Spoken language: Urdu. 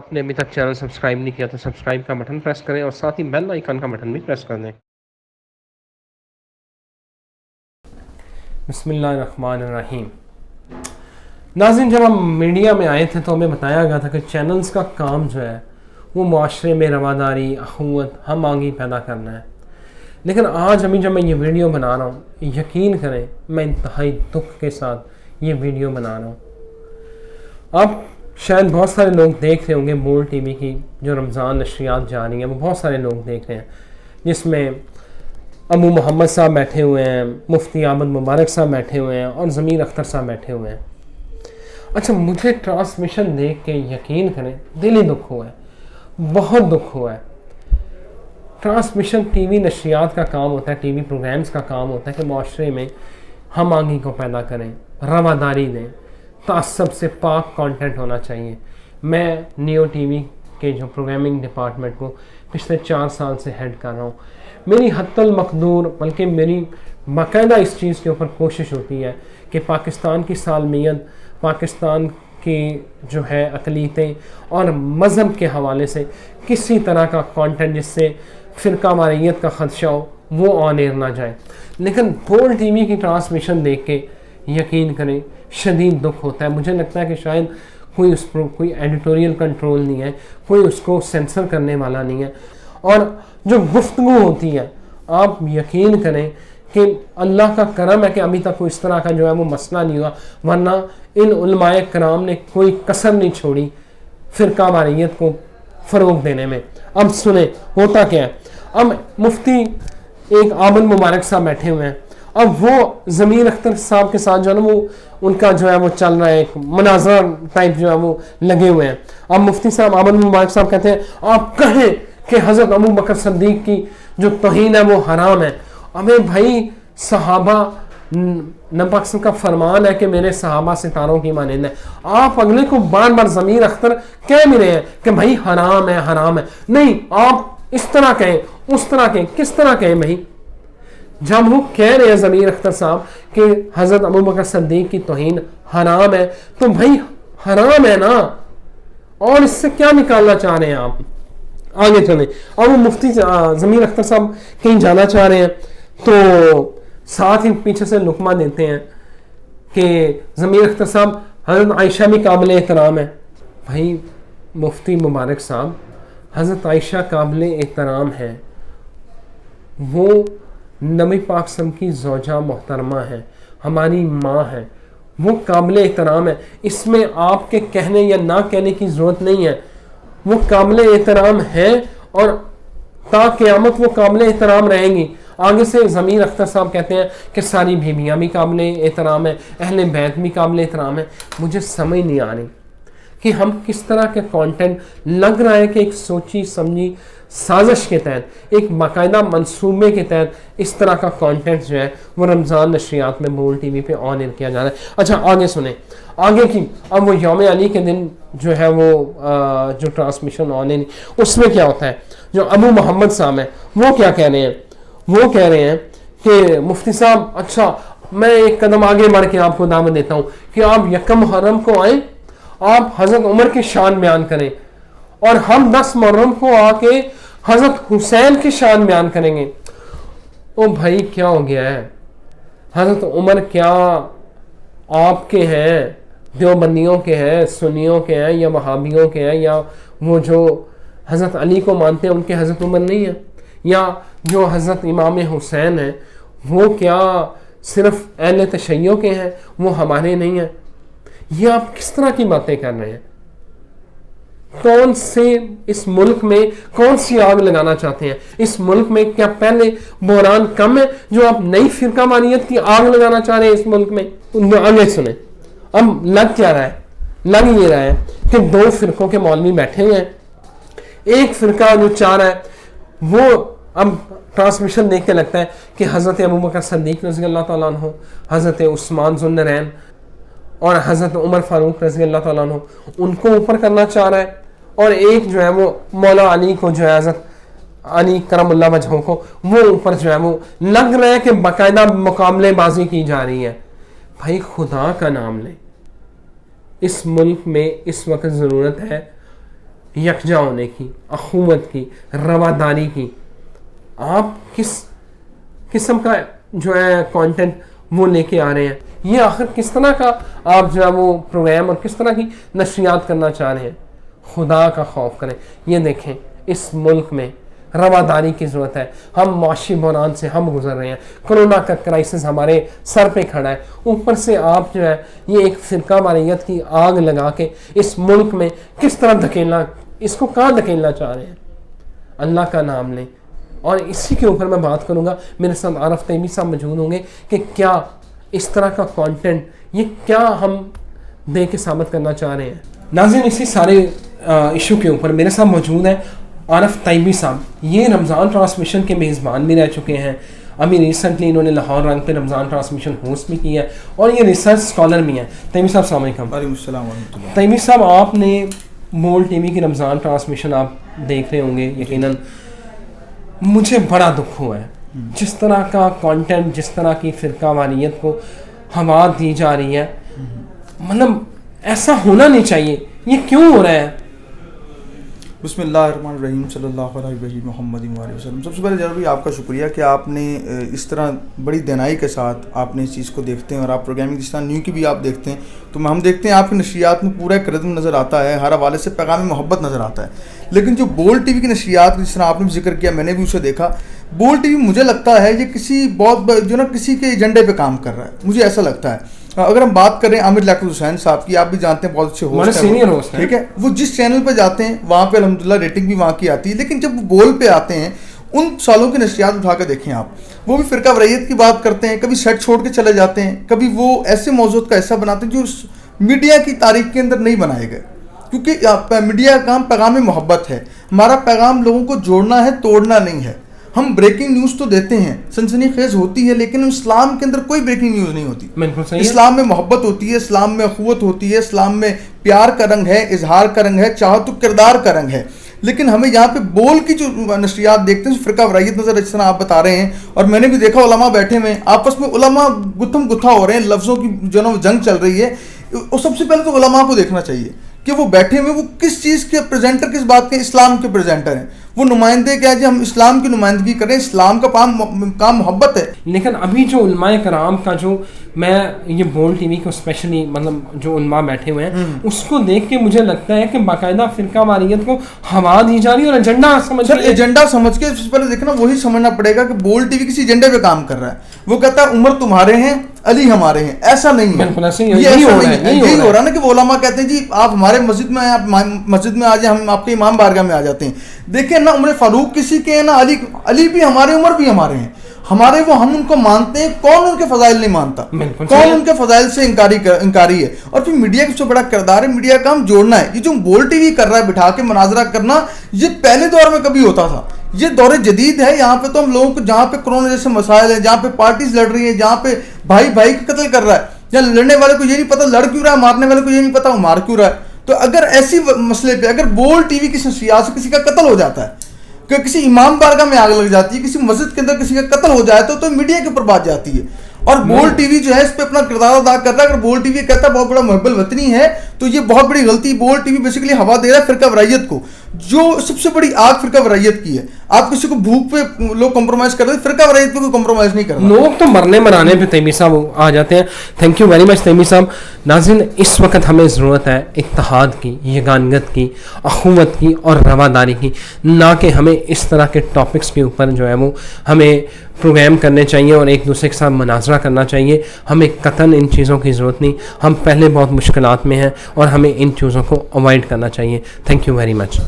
آپ نے ابھی تک چینل سبسکرائب نہیں کیا تو سبسکرائب کا بٹن پریس کریں اور ساتھ ہی بیل آئیکن کا بٹن بھی پریس کر دیں۔ بسم اللہ الرحمن الرحیم۔ ناظرین، جب ہم میڈیا میں آئے تھے تو ہمیں بتایا گیا تھا کہ چینلز کا کام جو ہے وہ معاشرے میں رواداری، اخوت، ہم آہنگی پیدا کرنا ہے، لیکن آج ابھی جب میں یہ ویڈیو بنا رہا ہوں، یقین کریں میں انتہائی دکھ کے ساتھ یہ ویڈیو بنا رہا ہوں۔ اب شاید بہت سارے لوگ دیکھ رہے ہوں گے بول ٹی وی کی جو رمضان نشریات جا رہی ہیں، وہ بہت سارے لوگ دیکھ رہے ہیں، جس میں ابو محمد صاحب بیٹھے ہوئے ہیں، مفتی احمد مبارک صاحب بیٹھے ہوئے ہیں اور ضمیر اختر صاحب بیٹھے ہوئے ہیں۔ اچھا، مجھے ٹرانسمشن دیکھ کے یقین کریں دلی دکھ ہوا ہے، بہت دکھ ہوا ہے۔ ٹرانسمشن ٹی وی نشریات کا کام ہوتا ہے، ٹی وی پروگرامز کا کام ہوتا ہے کہ معاشرے میں ہم آہنگی کو پیدا کریں، رواداری دیں، تعصب سے پاک کانٹینٹ ہونا چاہیے۔ میں نیو ٹی وی کے جو پروگرامنگ ڈپارٹمنٹ کو پچھلے 4 سال سے ہیڈ کر رہا ہوں، میری حتی المقدور بلکہ میری باقاعدہ اس چیز کے اوپر کوشش ہوتی ہے کہ پاکستان کی سالمیت، پاکستان کی جو ہے اقلیتیں اور مذہب کے حوالے سے کسی طرح کا کانٹینٹ جس سے فرقہ واریت کا خدشہ ہو وہ آن ایئر نہ جائے۔ لیکن بول ٹی وی کی ٹرانسمیشن دیکھ کے یقین کریں شدید دکھ ہوتا ہے۔ مجھے لگتا ہے کہ شاید کوئی اس پر کوئی ایڈیٹوریل کنٹرول نہیں ہے، کوئی اس کو سینسر کرنے والا نہیں ہے، اور جو گفتگو ہوتی ہے آپ یقین کریں کہ اللہ کا کرم ہے کہ ابھی تک کوئی اس طرح کا جو ہے وہ مسئلہ نہیں ہوا، ورنہ ان علماء کرام نے کوئی کسر نہیں چھوڑی فرقہ واریت کو فروغ دینے میں۔ اب سنیں ہوتا کیا ہے۔ اب مفتی ایک احمد مبارک صاحب بیٹھے ہوئے ہیں، اب وہ ضمیر اختر صاحب کے ساتھ جو ہے نا وہ ان کا جو ہے وہ چل رہا ہے، ایک مناظرہ ٹائپ جو ہے وہ لگے ہوئے ہیں۔ اب مفتی صاحب احمد مبارک صاحب کہتے ہیں آپ کہیں کہ حضرت ابو بکر صدیق کی جو توہین ہے وہ حرام ہے۔ ابے بھائی، صحابہ نبی اکرم کا فرمان ہے کہ میرے صحابہ ستاروں کی مانند ہیں، آپ اگلے کو بار بار ضمیر اختر کہہ بھی رہے ہیں کہ بھائی حرام ہے حرام ہے۔ نہیں، آپ اس طرح کہیں، اس طرح کہیں، کس طرح کہیں بھائی؟ جب وہ کہہ رہے ہیں ضمیر اختر صاحب کہ حضرت ابو بکر صدیق کی توہین حرام ہے تو بھائی حرام ہے نا، اور اس سے کیا نکالنا چاہ رہے ہیں آپ؟ آگے چلیں۔ اور وہ مفتی ضمیر اختر صاحب کہیں جانا چاہ رہے ہیں تو ساتھ ہی پیچھے سے لقمہ دیتے ہیں کہ ضمیر اختر صاحب حضرت عائشہ بھی قابل احترام ہے۔ بھائی مفتی مبارک صاحب، حضرت عائشہ قابل احترام ہے، وہ نبی پاک صلی اللہ علیہ وسلم کی زوجہ محترمہ ہے، ہماری ماں ہے، وہ قابل احترام ہے۔ اس میں آپ کے کہنے یا نہ کہنے کی ضرورت نہیں ہے، وہ قابل احترام ہے اور تا قیامت وہ قابل احترام رہیں گی۔ آگے سے ضمیر اختر صاحب کہتے ہیں کہ ساری بیویاں بھی قابل احترام ہیں، اہل بیت بھی قابل احترام ہیں۔ مجھے سمجھ نہیں آ رہی کہ ہم کس طرح کے کانٹینٹ، لگ رہا ہے کہ ایک سوچی سمجھی سازش کے تحت، ایک باقاعدہ منصوبے کے تحت اس طرح کا کانٹینٹ جو ہے وہ رمضان نشریات میں بول ٹی وی پہ آن ایئر کیا جا رہا ہے۔ اچھا آگے سنیں، آگے کی اب وہ یوم علی کے دن جو ہے وہ جو ٹرانسمیشن آن ایئر اس میں کیا ہوتا ہے، جو ابو محمد صاحب ہیں وہ کیا کہہ رہے ہیں؟ وہ کہہ رہے ہیں کہ مفتی صاحب اچھا میں ایک قدم آگے بڑھ کے آپ کو دعوت دیتا ہوں کہ آپ یکم محرم کو آئیں، آپ حضرت عمر کی شان بیان کریں، اور ہم 10 محرم کو آ کے حضرت حسین کی شان بیان کریں گے۔ او بھائی کیا ہو گیا ہے؟ حضرت عمر کیا آپ کے ہیں، دیوبندیوں کے ہیں، سنیوں کے ہیں، یا وہابیوں کے ہیں، یا وہ جو حضرت علی کو مانتے ہیں ان کے حضرت عمر نہیں ہیں؟ یا جو حضرت امام حسین ہیں وہ کیا صرف اہل تشیع کے ہیں، وہ ہمارے نہیں ہیں؟ یہ آپ کس طرح کی باتیں کر رہے ہیں؟ کون سے اس ملک میں کون سی آگ لگانا چاہتے ہیں؟ اس ملک میں کیا پہلے بحران کم ہے جو آپ نئی فرقہ واریت کی آگ لگانا چاہ رہے ہیں اس ملک میں؟ آگے سنیں، اب لگ کیا رہا ہے؟ لگ یہ رہا ہے کہ 2 فرقوں کے مولوی بیٹھے ہوئے ہیں، ایک فرقہ جو چاہ رہا ہے وہ اب ٹرانسمیشن دیکھ کے لگتا ہے کہ حضرت ابو بکر صدیق رضی اللہ تعالیٰ عنہ، حضرت عثمان ذو النورین اور حضرت عمر فاروق رضی اللہ تعالیٰ عنہ ان کو اوپر کرنا چاہ رہا ہے، اور ایک جو ہے وہ مولا علی کو جو ہے حضرت علی کرم اللہ وجہہ کو وہ اوپر جو ہے وہ لگ رہا ہے کہ باقاعدہ مقابلے بازی کی جا رہی ہے۔ بھائی خدا کا نام لیں، اس ملک میں اس وقت ضرورت ہے یکجا ہونے کی, اخوت کی, رواداری کی, آپ کس قسم کا جو ہے کانٹینٹ وہ لے کے آ رہے ہیں, یہ آخر کس طرح کا آپ جو ہے وہ پروگرام اور کس طرح کی نشریات کرنا چاہ رہے ہیں. خدا کا خوف کریں. یہ دیکھیں اس ملک میں رواداری کی ضرورت ہے. ہم معاشی بحران سے ہم گزر رہے ہیں, کرونا کا کرائسس ہمارے سر پہ کھڑا ہے, اوپر سے آپ جو ہے یہ ایک فرقہ واریت کی آگ لگا کے اس ملک میں کس طرح دھکیلنا, اس کو کہاں دھکیلنا چاہ رہے ہیں. اللہ کا نام لیں. اور اسی کے اوپر میں بات کروں گا, میرے ساتھ عارف تیمی صاحب موجود ہوں گے کہ کیا اس طرح کا کانٹینٹ یہ کیا ہم دے کے ثابت کرنا چاہ رہے ہیں. ناظرین اسی سارے ایشو کے اوپر میرے ساتھ موجود ہیں عارف تیمی صاحب. یہ رمضان ٹرانسمشن کے میزبان بھی رہ چکے ہیں. ابھی ریسنٹلی انہوں نے لاہور رنگ پہ رمضان ٹرانسمشن ہوسٹ بھی کی ہے اور یہ ریسرچ اسکالر بھی ہیں. تیمی صاحب السلام علیکم. وعلیکم السلام ورحمۃ اللہ. تیمی صاحب آپ نے مول ٹی وی کی رمضان ٹرانسمشن آپ دیکھ رہے ہوں گے یقیناً. مجھے بڑا دکھ ہوا ہے جس طرح کا کانٹینٹ, جس طرح کی فرقہ واریت کو ہوا دی جا رہی ہے. مطلب ایسا ہونا نہیں چاہیے. یہ کیوں ہو رہا ہے؟ بسم اللہ الرحمن الرحیم صلی اللہ علیہ محمد وآلہ وسلم. سب سے پہلے ضروری آپ کا شکریہ کہ آپ نے اس طرح بڑی دینائی کے ساتھ آپ نے اس چیز کو دیکھتے ہیں اور آپ پروگرامنگ جس طرح نیو کی بھی آپ دیکھتے ہیں تو ہم دیکھتے ہیں آپ کی نشریات میں پورا ایک ردم نظر آتا ہے, ہر حوالے سے پیغام محبت نظر آتا ہے. لیکن جو بول ٹی وی کی نشریات جس طرح آپ نے بھی ذکر کیا, میں نے بھی اسے دیکھا. بول ٹی وی مجھے لگتا ہے یہ کسی بہت جو نا کسی کے ایجنڈے پہ کام کر رہا ہے, مجھے ایسا لگتا ہے. اگر ہم بات کریں عامر لیاقت حسین صاحب کی, آپ بھی جانتے ہیں بہت اچھے ہوسٹ ہیں, ٹھیک ہے. وہ جس چینل پہ جاتے ہیں وہاں پہ الحمدللہ ریٹنگ بھی وہاں کی آتی ہے. لیکن جب وہ بول پہ آتے ہیں ان سالوں کی نشریات اٹھا کے دیکھیں آپ, وہ بھی فرقہ واریت کی بات کرتے ہیں, کبھی سیٹ چھوڑ کے چلے جاتے ہیں, کبھی وہ ایسے موضوعات کا حصہ بناتے ہیں جو میڈیا کی تاریخ کے اندر نہیں بنائے گئے. کیونکہ میڈیا کا کام پیغام محبت ہے. ہمارا پیغام لوگوں کو جوڑنا ہے, توڑنا نہیں ہے. ہم بریکنگ نیوز تو دیتے ہیں, سنسنی خیز ہوتی ہے, لیکن اسلام کے اندر کوئی بریکنگ نیوز نہیں ہوتی. اسلام میں محبت ہوتی ہے, اسلام میں اخوت ہوتی ہے, اسلام میں پیار کا رنگ ہے, اظہار کا رنگ ہے, چاہت و کردار کا رنگ ہے. لیکن ہمیں یہاں پہ بول کی جو نشریات دیکھتے ہیں فرقہ واریت نظر جس طرح آپ بتا رہے ہیں. اور میں نے بھی دیکھا علماء بیٹھے ہوئے ہیں, آپس میں علماء گتھم گتھا ہو رہے ہیں, لفظوں کی جو نا جنگ چل رہی ہے. اور سب سے پہلے تو علماء کو دیکھنا چاہیے کہ وہ بیٹھے ہوئے وہ کس چیز کے پریزنٹر, کس بات کے, اسلام کے پریزنٹر ہیں. وہ نمائندے کیا ہے جی, ہم اسلام کی نمائندگی کریں, اسلام کا کام محبت ہے. لیکن ابھی جو علماء کرام کا جو میں یہ بول ٹی وی کو اسپیشلی مطلب جو علماء بیٹھے ہوئے ہیں اس کو دیکھ کے مجھے لگتا ہے کہ باقاعدہ فرقہ واریت کو ہوا دی جا رہی ہے اور ایجنڈا سمجھ کے پہلے دیکھنا وہی سمجھنا پڑے گا کہ بول ٹی وی کسی ایجنڈے پہ کام کر رہا ہے. وہ کہتا ہے عمر تمہارے ہیں, علی ہمارے ہیں. ایسا نہیں ہے, یہی ہو رہا نا کہ وہ علماء کہتے ہیں جی آپ ہمارے مسجد میں آئے, آپ مسجد میں آ جائیں, ہم آپ کے امام بارگاہ میں آ جاتے ہیں. دیکھیں نا عمر فاروق کسی کے ہیں, نا علی بھی ہمارے, عمر بھی ہمارے ہیں. ہمارے وہ ہم ان کو مانتے ہیں. کون ان کے فضائل نہیں مانتا, کون ان کے فضائل سے انکاری ہے. اور پھر میڈیا کا جو بڑا کردار ہے, میڈیا کا کام جوڑنا ہے. یہ جو بول ٹی وی کر رہا ہے بٹھا کے مناظرہ کرنا, یہ پہلے دور میں کبھی ہوتا تھا, یہ دور جدید ہے. یہاں پہ تو ہم لوگوں کو جہاں پہ کرونا جیسے مسائل ہیں, جہاں پہ پارٹیز لڑ رہی ہیں, جہاں پہ بھائی بھائی کا قتل کر رہا ہے, یا لڑنے والے کو یہ نہیں پتا لڑ کیوں رہا ہے, مارنے والے کو یہ نہیں پتا وہ مار کیوں رہا ہے. تو اگر ایسی مسئلے پہ اگر بول ٹی وی کی نشریات سے کسی کا قتل ہو جاتا ہے, کہ کسی امام بارگاہ میں آگ لگ جاتی ہے, کسی مسجد کے اندر کسی کا قتل ہو جائے تو میڈیا کے اوپر بات جاتی ہے. اور بول ٹی وی جو ہے اس پہ اپنا کردار ادا کر رہا ہے. اگر بول ٹی وی کہتا ہے بہت بڑا محب الوطنی ہے تو یہ بہت بڑی غلطی. بول ٹی وی بیسیکلی ہوا دے رہا ہے فرقہ واریت کو, جو سب سے بڑی آگ فرقہ واریت کی ہے. آپ کسی کو بھوک پہ لوگ کمپرومائز کر رہے ہیں, فرقہ واریت پہ کوئی کمپرومائز نہیں کر رہا. لوگ تو مرنے مرانے پہ تیمی صاحب آ جاتے ہیں. تھینک یو ویری مچ تیمی صاحب. ناظرین اس وقت ہمیں ضرورت ہے اتحاد کی, یگانگت کی, اخوت کی اور رواداری کی, نہ کہ ہمیں اس طرح کے ٹاپکس کے اوپر جو ہے وہ ہمیں پروگرام کرنے چاہیے اور ایک دوسرے کے ساتھ مناظرہ کرنا چاہیے. ہمیں قطعاً ان چیزوں کی ضرورت نہیں. ہم پہلے بہت مشکلات میں ہیں اور ہمیں ان چیزوں کو اوائڈ کرنا چاہیے. Thank you very much.